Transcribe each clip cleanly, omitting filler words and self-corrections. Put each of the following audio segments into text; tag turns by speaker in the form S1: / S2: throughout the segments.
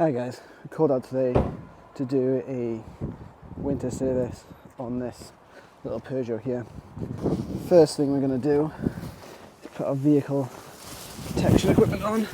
S1: Hi guys, I called out today to do a winter service on this little Peugeot here. First thing we're going to do is put our vehicle protection equipment on.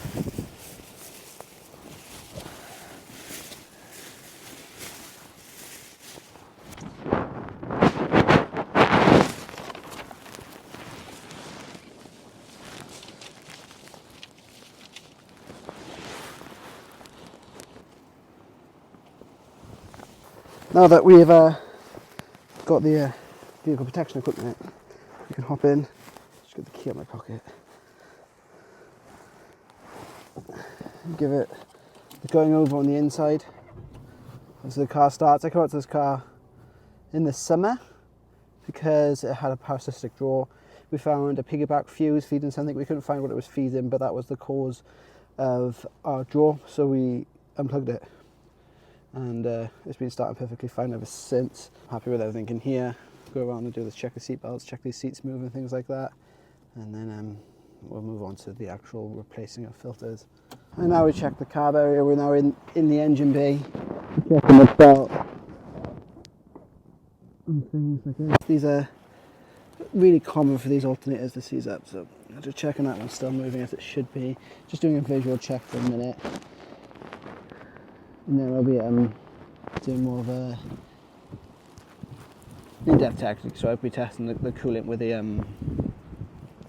S1: Now that we've got the vehicle protection equipment, you can hop in. Just get the key out of my pocket. Give it the going over on the inside as the car starts. I came out to this car in the summer because it had a parasitic draw. We found a piggyback fuse feeding something. We couldn't find what it was feeding, but that was the cause of our draw, so we unplugged it. And it's been starting perfectly fine ever since. Happy with everything in here. Go around and do this, check the seat belts, check these seats move and things like that. And then we'll move on to the actual replacing of filters. And now we check the carb area. We're now in the engine bay, checking the belt and things like this. These are really common for these alternators to seize up, so I'm just checking that one's still moving as it should be. Just doing a visual check for a minute. And then we'll be doing more of a in-depth technique, so I'll be testing the coolant with the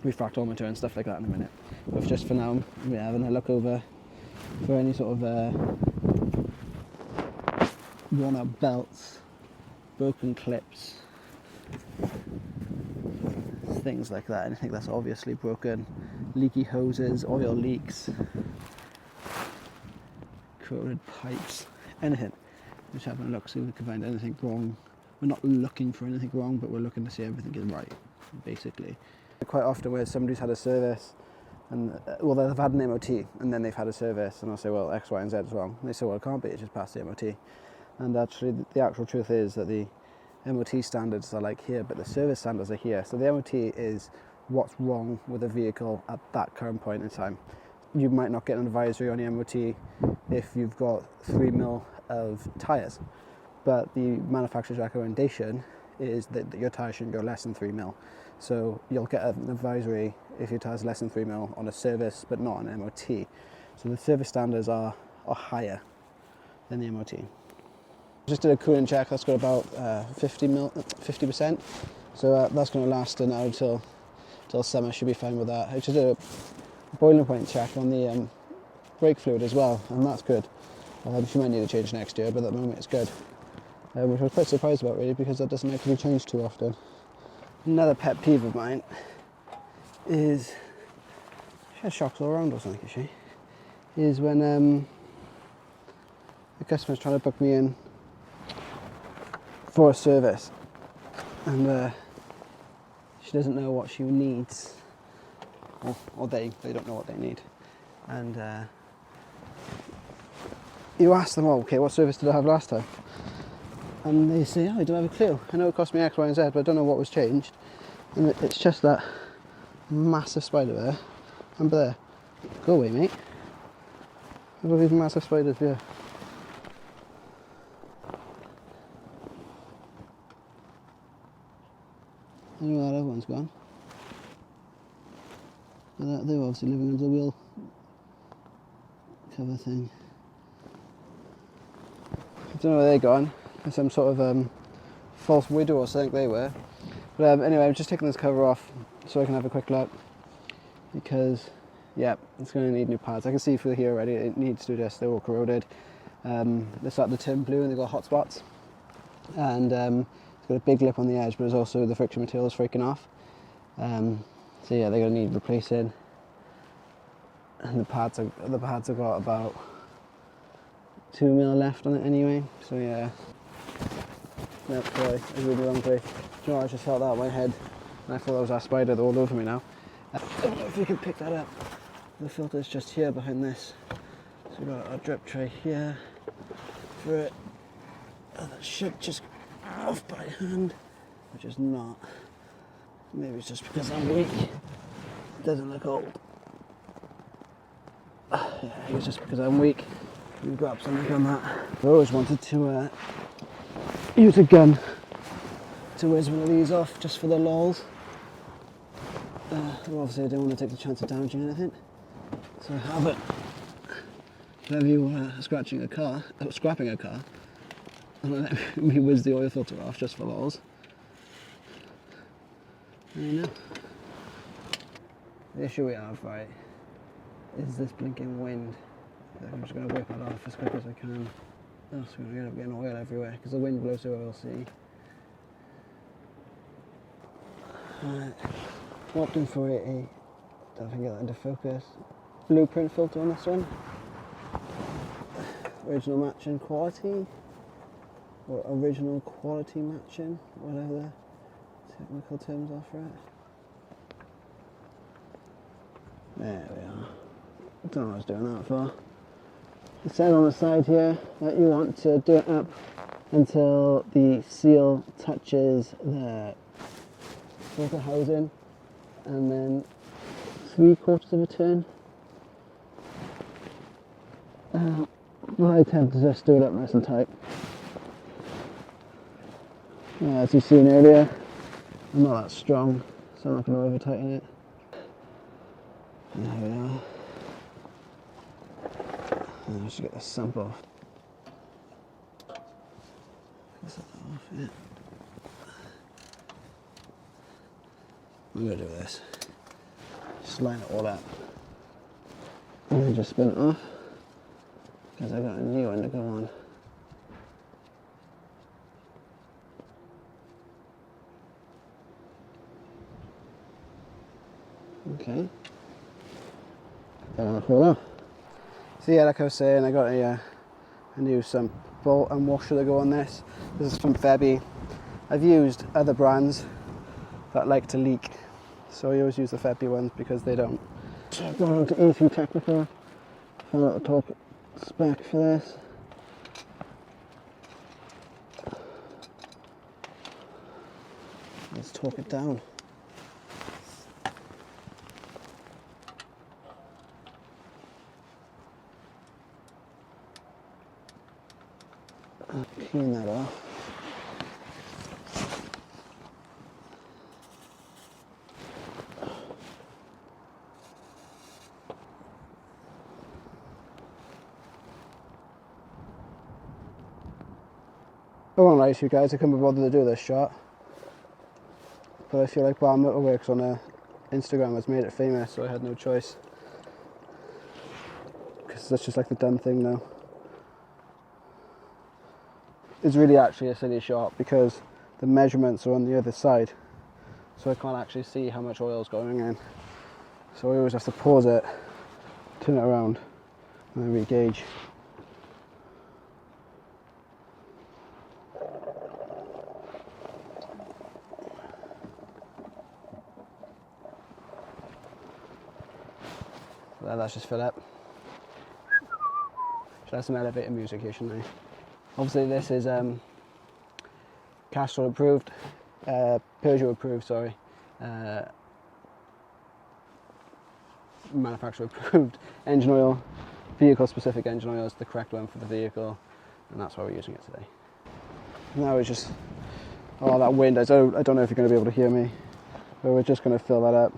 S1: refractometer and stuff like that in a minute. But just for now, we're having a look over for any sort of worn out belts, broken clips, things like that. Anything that's obviously broken, leaky hoses, oil leaks, corroded pipes, anything. Just having a look, see if we can find anything wrong. We're not looking for anything wrong, but we're looking to see everything is right, basically. Quite often where somebody's had a service, and well, they've had an MOT, and then they've had a service, and I'll say, well, X, Y, and Z is wrong. And they say, well, it can't be, it's just past the MOT. And actually, the actual truth is that the MOT standards are like here, but the service standards are here. So the MOT is what's wrong with the vehicle at that current point in time. You might not get an advisory on the MOT if you've got 3 mil of tyres, but the manufacturer's recommendation is that your tyres shouldn't go less than 3 mil. So you'll get an advisory if your tyres are less than 3 mil on a service, but not an MOT. So the service standards are higher than the MOT. Just did a coolant check. That's got about 50%. So that's going to last now till summer. Should be fine with that. I just did a boiling point check on the brake fluid as well, and that's good. She might need a change next year, but at the moment it's good. Which I was quite surprised about, really, because that doesn't have to be changed too often. Another pet peeve of mine is, she has shocks all around or something, is she? Is when the customer's trying to book me in for a service, and she doesn't know what she needs, or they don't know what they need, and you ask them, oh, okay, what service did I have last time? And they say, oh, I don't have a clue. I know it cost me X, Y, and Z, but I don't know what was changed. And it's just that massive spider there, and there. Go away, mate. I love these massive spiders here. I know that other one's gone. But they're obviously living under the wheel cover thing. I don't know where they're gone. Some sort of false widow or something they were. But anyway, I'm just taking this cover off so I can have a quick look, because yeah, it's going to need new pads. I can see through here already it needs to do this. They're all corroded. They're starting to turn blue and they've got hot spots, and it's got a big lip on the edge, but there's also the friction material is freaking off. So yeah, they're going to need replacing, and the pads have got about 2 mil left on it anyway, so yeah. That's why I really wrong way. Do you know what, I just felt that in my head, and I thought that was our spider. They're all over me now. I don't know if you can pick that up. The filter's just here behind this. So we've got our drip tray here for it. And that should just go off by hand, which is not. Maybe it's just because I'm weak. It doesn't look old. Yeah, I think it's just because I'm weak. You grab something on that. I always wanted to use a gun to whiz one of these off just for the lols. Obviously I don't want to take the chance of damaging anything, so I have it. Whenever you are scrapping a car, and let me whiz the oil filter off just for lols. There you know. The issue we have, right, is this blinking wind. I'm just going to whip it off as quick as I can. Else we're going to end up getting oil everywhere because the wind blows through oil, see. Right, opting for a, don't know if I can get that into focus, blueprint filter on this one. Original matching quality, or original quality matching, whatever the technical terms are for it. There we are. I don't know what I was doing that for. It says on the side here that you want to do it up until the seal touches the filter housing, and then 3/4 of a turn. Well, I tend to just do it up nice and tight. As you've seen earlier, I'm not that strong, so I'm not going to over tighten it. There we are. And I should get the sump off. Yeah. I'm going to do this. Just line it all up. And then just spin it off, because I've got a new one to go on. Okay. Then I'll pull off. So yeah, like I was saying, I got a new sump bolt and washer to go on this. This is from Febby. I've used other brands that like to leak, so I always use the Febby ones because they don't. So I've gone on to E3 Technical, found out the torque spec for this. Let's torque it down. Clean that off. I won't lie to you guys, I couldn't be bothered to do this shot, but I feel like Bar Motorworks on Instagram has made it famous, so I had no choice, because that's just like the done thing now. It's really actually a silly shot because the measurements are on the other side, so I can't actually see how much oil is going in, so I always have to pause it, turn it around and then re-gauge. Let's just fill up. Should have some elevator music here, shouldn't I? Obviously this is Castrol approved, Peugeot approved, sorry, manufacturer approved engine oil. Vehicle specific engine oil is the correct one for the vehicle, and that's why we're using it today. Now it's just, oh, that wind, I don't know if you're going to be able to hear me, but we're just going to fill that up.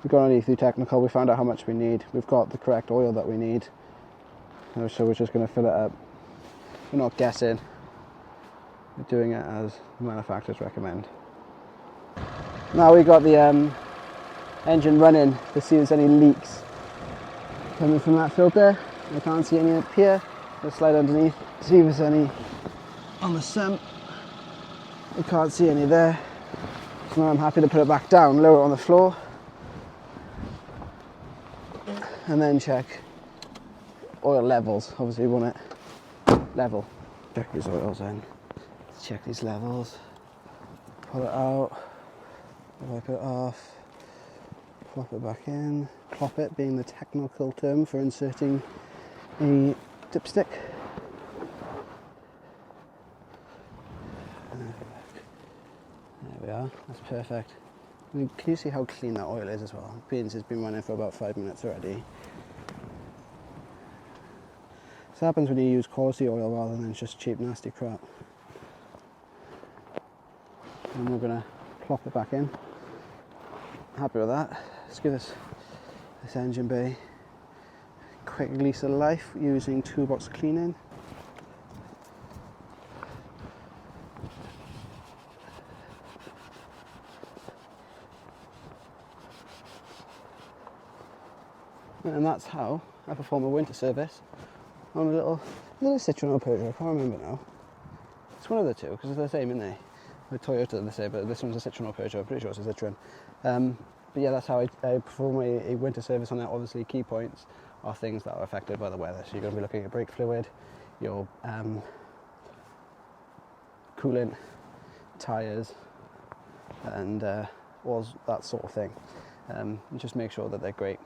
S1: We've got an E3 Technical, we found out how much we need, we've got the correct oil that we need, so we're just going to fill it up. We're not guessing, we're doing it as the manufacturers recommend. Now we've got the engine running to see if there's any leaks coming from that filter. I can't see any up here. I'll slide underneath, see if there's any on the sump. I can't see any there. So now I'm happy to put it back down, lower it on the floor, and then check oil levels. Obviously you want it level. Check these oils in. Let's check these levels. Pull it out, wipe it off, plop it back in. Plop it being the technical term for inserting a dipstick. There we are, that's perfect. I mean, can you see how clean that oil is as well? Beans has been running for about 5 minutes already. This happens when you use quality oil rather than just cheap nasty crap. And we're going to plop it back in. Happy with that. Let's give this engine bay a quick lease of life using toolbox cleaning. And that's how I perform a winter service on a little Citroen or Peugeot, I can't remember now. It's one of the two, because they're the same, isn't they? The Toyota, they say, but this one's a Citroen or Peugeot, I'm pretty sure it's a Citroen. But yeah, that's how I perform a winter service on it. Obviously, key points are things that are affected by the weather. So you're going to be looking at brake fluid, your coolant, tyres, and all that sort of thing. And just make sure that they're great.